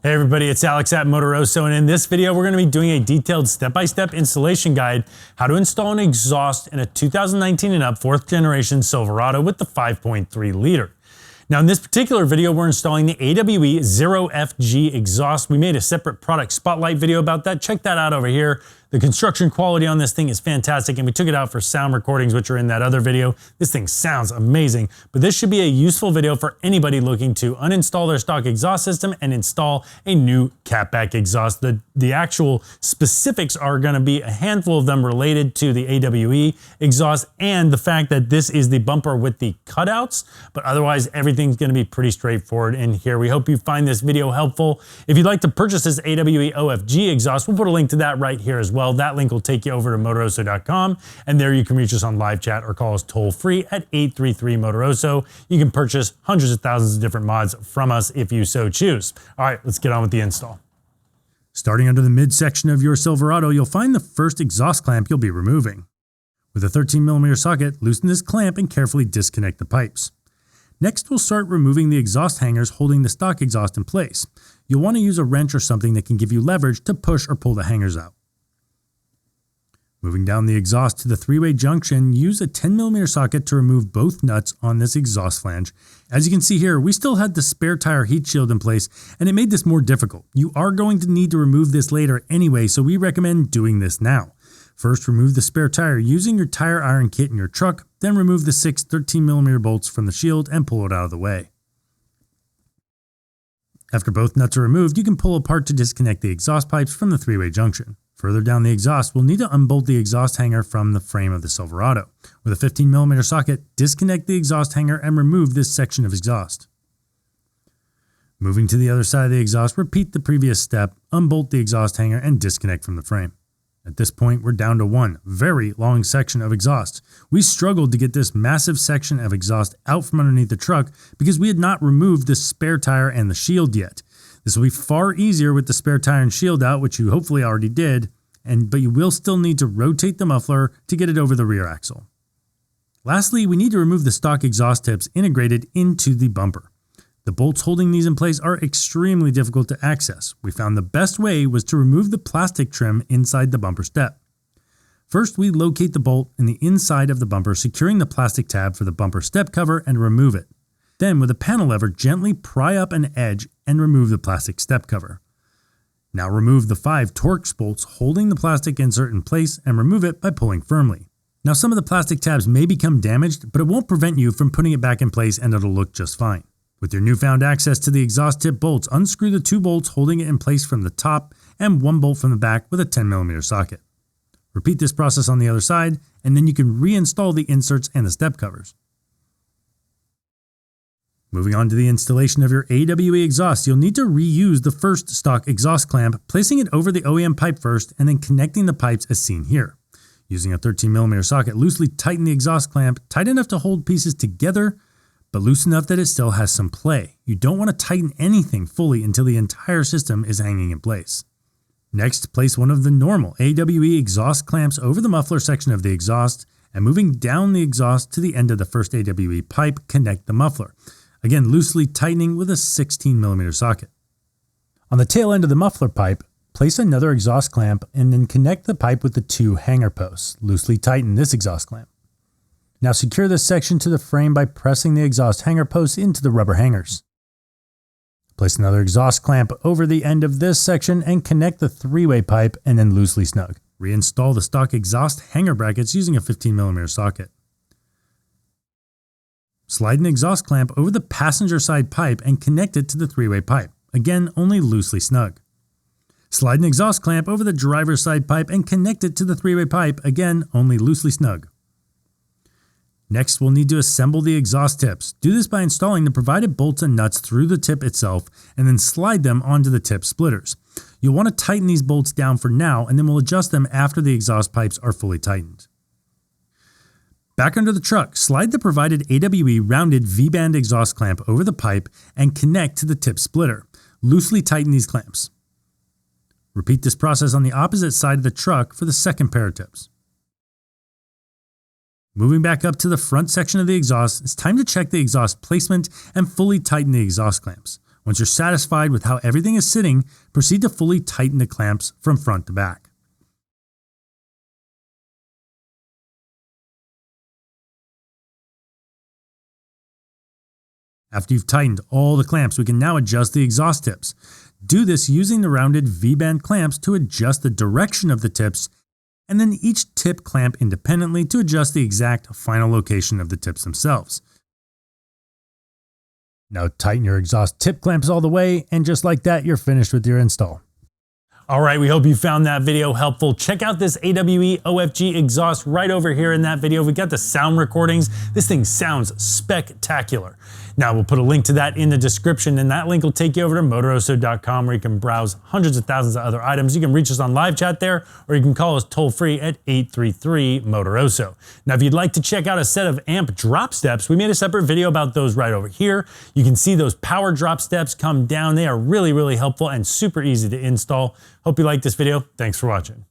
Hey everybody, it's Alex at Motoroso, and in this video we're going to be doing a detailed step-by-step installation guide how to install an exhaust in a 2019 and up 4th generation Silverado with the 5.3 liter. Now in this particular video we're installing the AWE 0FG exhaust. We made a separate product spotlight video about that. Check that out over here. The construction quality on this thing is fantastic, and we took it out for sound recordings, which are in that other video. This thing sounds amazing, but this should be a useful video for anybody looking to uninstall their stock exhaust system and install a new catback exhaust. The actual specifics are going to be a handful of them related to the AWE exhaust and the fact that this is the bumper with the cutouts, but otherwise everything's going to be pretty straightforward in here. We hope you find this video helpful. If you'd like to purchase this AWE OFG exhaust, we'll put a link to that right here as well. That link will take you over to Motoroso.com, and there you can reach us on live chat or call us toll free at 833-MOTOROSO. You can purchase hundreds of thousands of different mods from us if you so choose. All right, let's get on with the install. Starting under the midsection of your Silverado, you'll find the first exhaust clamp you'll be removing. With a 13mm socket, loosen this clamp and carefully disconnect the pipes. Next, we'll start removing the exhaust hangers holding the stock exhaust in place. You'll want to use a wrench or something that can give you leverage to push or pull the hangers out. Moving down the exhaust to the three-way junction, use a 10mm socket to remove both nuts on this exhaust flange. As you can see here, we still had the spare tire heat shield in place, and it made this more difficult. You are going to need to remove this later anyway, so we recommend doing this now. First, remove the spare tire using your tire iron kit in your truck, then remove the 6 13mm bolts from the shield and pull it out of the way. After both nuts are removed, you can pull apart to disconnect the exhaust pipes from the three-way junction. Further down the exhaust, we'll need to unbolt the exhaust hanger from the frame of the Silverado. With a 15mm socket, disconnect the exhaust hanger and remove this section of exhaust. Moving to the other side of the exhaust, repeat the previous step, unbolt the exhaust hanger and disconnect from the frame. At this point, we're down to one very long section of exhaust. We struggled to get this massive section of exhaust out from underneath the truck because we had not removed the spare tire and the shield yet. This will be far easier with the spare tire and shield out, which you hopefully already did, but you will still need to rotate the muffler to get it over the rear axle. Lastly, we need to remove the stock exhaust tips integrated into the bumper. The bolts holding these in place are extremely difficult to access. We found the best way was to remove the plastic trim inside the bumper step. First, we locate the bolt in the inside of the bumper, securing the plastic tab for the bumper step cover, and remove it. Then, with a panel lever, gently pry up an edge and remove the plastic step cover. Now remove the 5 Torx bolts holding the plastic insert in place and remove it by pulling firmly. Now some of the plastic tabs may become damaged, but it won't prevent you from putting it back in place and it'll look just fine. With your newfound access to the exhaust tip bolts, unscrew the 2 bolts holding it in place from the top and 1 bolt from the back with a 10mm socket. Repeat this process on the other side, and then you can reinstall the inserts and the step covers. Moving on to the installation of your AWE exhaust, you'll need to reuse the first stock exhaust clamp, placing it over the OEM pipe first and then connecting the pipes as seen here. Using a 13mm socket, loosely tighten the exhaust clamp, tight enough to hold pieces together, but loose enough that it still has some play. You don't want to tighten anything fully until the entire system is hanging in place. Next, place one of the normal AWE exhaust clamps over the muffler section of the exhaust, and moving down the exhaust to the end of the first AWE pipe, connect the muffler. Again, loosely tightening with a 16mm socket. On the tail end of the muffler pipe, place another exhaust clamp and then connect the pipe with the 2 hanger posts. Loosely tighten this exhaust clamp. Now secure this section to the frame by pressing the exhaust hanger posts into the rubber hangers. Place another exhaust clamp over the end of this section and connect the 3-way pipe and then loosely snug. Reinstall the stock exhaust hanger brackets using a 15mm socket. Slide an exhaust clamp over the passenger side pipe and connect it to the 3-way pipe. Again, only loosely snug. Slide an exhaust clamp over the driver's side pipe and connect it to the 3-way pipe. Again, only loosely snug. Next, we'll need to assemble the exhaust tips. Do this by installing the provided bolts and nuts through the tip itself and then slide them onto the tip splitters. You'll want to tighten these bolts down for now, and then we'll adjust them after the exhaust pipes are fully tightened. Back under the truck, slide the provided AWE rounded V-band exhaust clamp over the pipe and connect to the tip splitter. Loosely tighten these clamps. Repeat this process on the opposite side of the truck for the second pair of tips. Moving back up to the front section of the exhaust, it's time to check the exhaust placement and fully tighten the exhaust clamps. Once you're satisfied with how everything is sitting, proceed to fully tighten the clamps from front to back. After you've tightened all the clamps, we can now adjust the exhaust tips. Do this using the rounded V-band clamps to adjust the direction of the tips, and then each tip clamp independently to adjust the exact final location of the tips themselves. Now tighten your exhaust tip clamps all the way, and just like that, you're finished with your install. All right, we hope you found that video helpful. Check out this AWE OFG exhaust right over here in that video. We got the sound recordings. This thing sounds spectacular. Now we'll put a link to that in the description, and that link will take you over to Motoroso.com, where you can browse hundreds of thousands of other items. You can reach us on live chat there, or you can call us toll free at 833-MOTOROSO. Now, if you'd like to check out a set of amp drop steps, we made a separate video about those right over here. You can see those power drop steps come down. They are really, really helpful and super easy to install. Hope you liked this video. Thanks for watching.